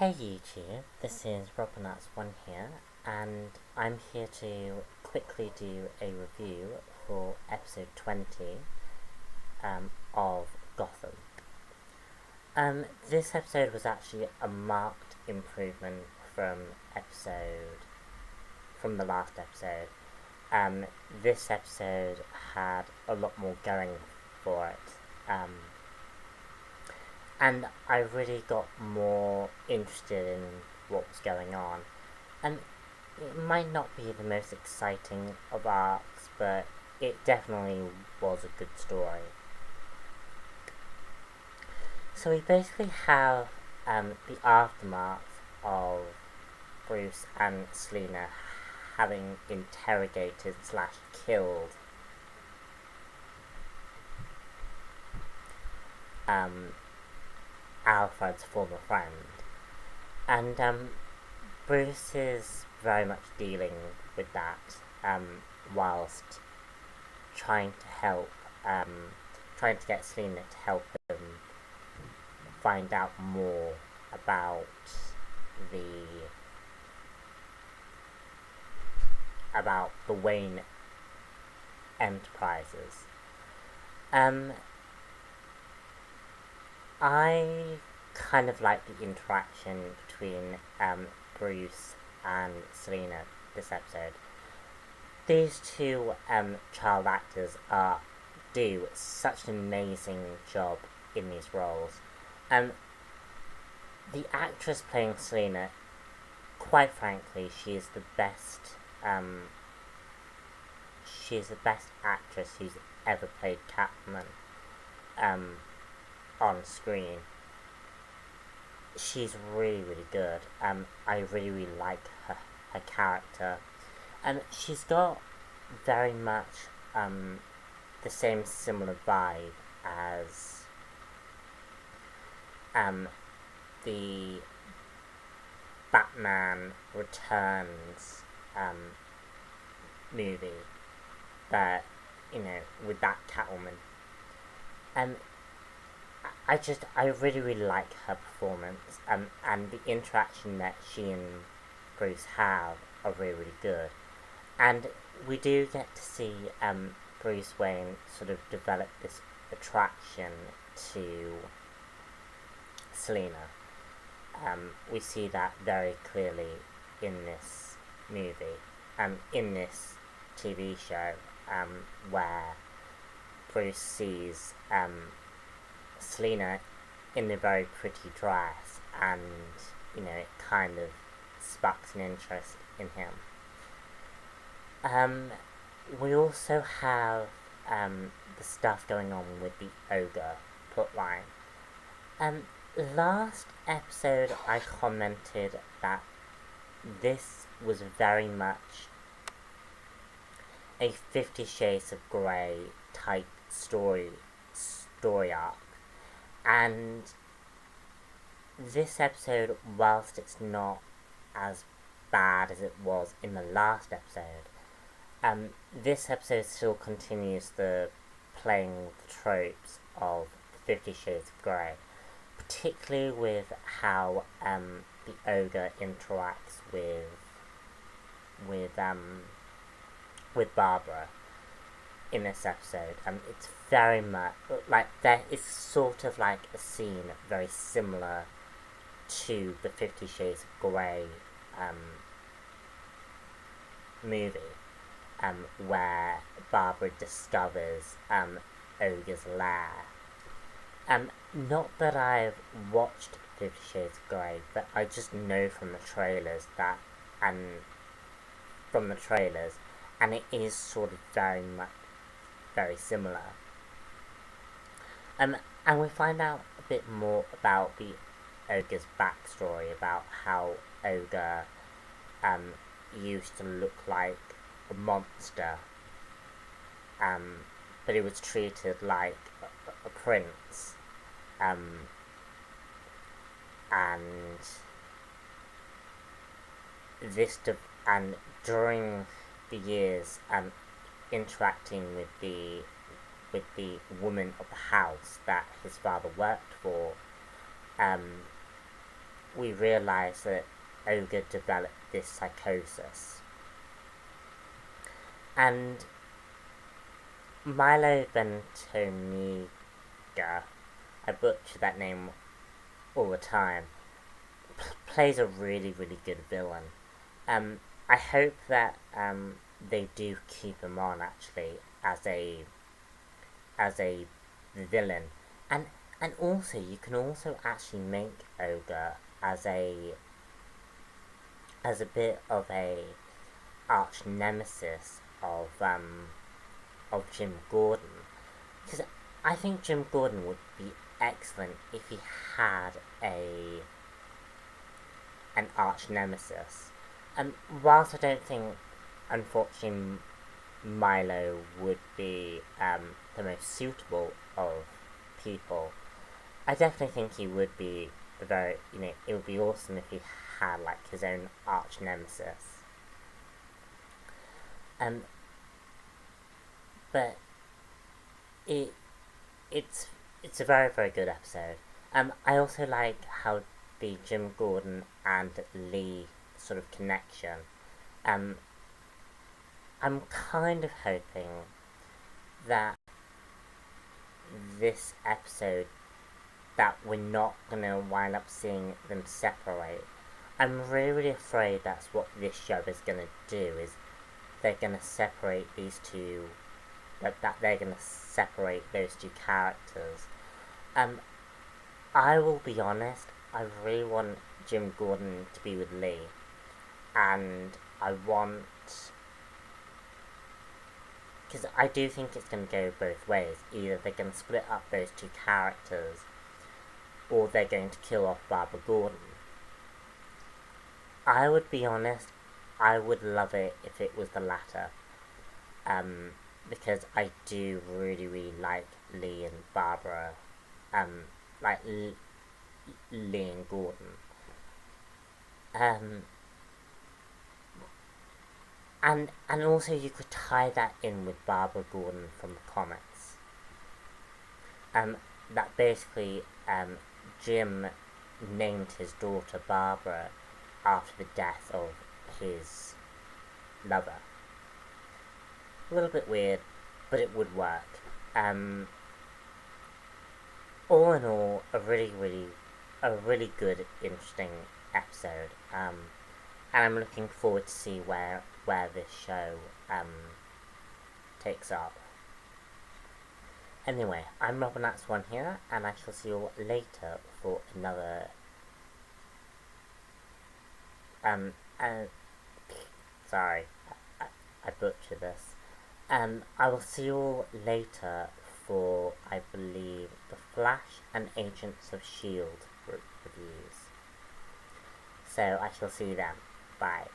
Hey YouTube, this is RobinUts1 here, and I'm here to quickly do a review for episode 20 of Gotham. This episode was actually a marked improvement from the last episode. This episode had a lot more going for it. And I really got more interested in what was going on. And it might not be the most exciting of arcs, but it definitely was a good story. So we basically have the aftermath of Bruce and Selina having interrogated / killed Alfred's former friend, and Bruce is very much dealing with that, whilst trying to get Selina to help him find out more about the Wayne enterprises. I kind of like the interaction between Bruce and Selina this episode. These two child actors do such an amazing job in these roles. The actress playing Selina, quite frankly, she is the best actress who's ever played Catwoman on screen. She's really, really good. I really like her character. She's got very much the same similar vibe as the Batman Returns movie, but with that Catwoman. I really, really like her performance, and the interaction that she and Bruce have are really, really good. And we do get to see Bruce Wayne sort of develop this attraction to Selina. We see that very clearly in this movie, in this TV show, where Bruce sees Selina in a very pretty dress, and it kind of sparks an interest in him. We also have the stuff going on with the Ogre plotline. Last episode I commented that this was very much a 50 Shades of Grey type story arc. And this episode, whilst it's not as bad as it was in the last episode, this episode still continues the playing the tropes of 50 Shades of Grey, particularly with how the Ogre interacts with Barbara in this episode. It's very much like there is sort of like a scene very similar to the 50 Shades of Grey movie, where Barbara discovers Ogre's lair. Not that I've watched 50 Shades of Grey, but I just know from the trailers and it is sort of very similar. And we find out a bit more about the Ogre's backstory, about how Ogre used to look like a monster, but he was treated like a prince, and during the years interacting with the woman of the house that his father worked for, we realise that Ogre developed this psychosis. And Milo Ventimiglia, I butcher that name all the time, plays a really, really good villain. I hope that they do keep him on, actually, as a villain. And also, you can also actually make Ogre as a bit of a arch nemesis of Jim Gordon, because I think Jim Gordon would be excellent if he had an arch nemesis. Whilst I don't think, unfortunately, Milo would be the most suitable of people, I definitely think he would be it would be awesome if he had, like, his own arch nemesis. But it's a very, very good episode. I also like how the Jim Gordon and Lee sort of connection. I'm kind of hoping that this episode, that we're not gonna wind up seeing them separate. I'm really afraid that's what this show is gonna do, is they're gonna separate these two, that they're gonna separate those two characters. I will be honest, I really want Jim Gordon to be with Lee, and I want, because I do think it's going to go both ways. Either they're going to split up those two characters, or they're going to kill off Barbara Gordon. I would be honest, I would love it if it was the latter. Because I do really, really like Lee and Barbara. Like Lee and Gordon. And also you could tie that in with Barbara Gordon from the comics. That basically, Jim named his daughter Barbara after the death of his lover. A little bit weird, but it would work. All in all, a really good, interesting episode. And I'm looking forward to see where this show takes up. Anyway, I'm Robin That's One here, and I shall see you all later for another sorry, I butchered this. I will see you all later for, I believe, the Flash and Agents of S.H.I.E.L.D. reviews. So I shall see you then. Bye.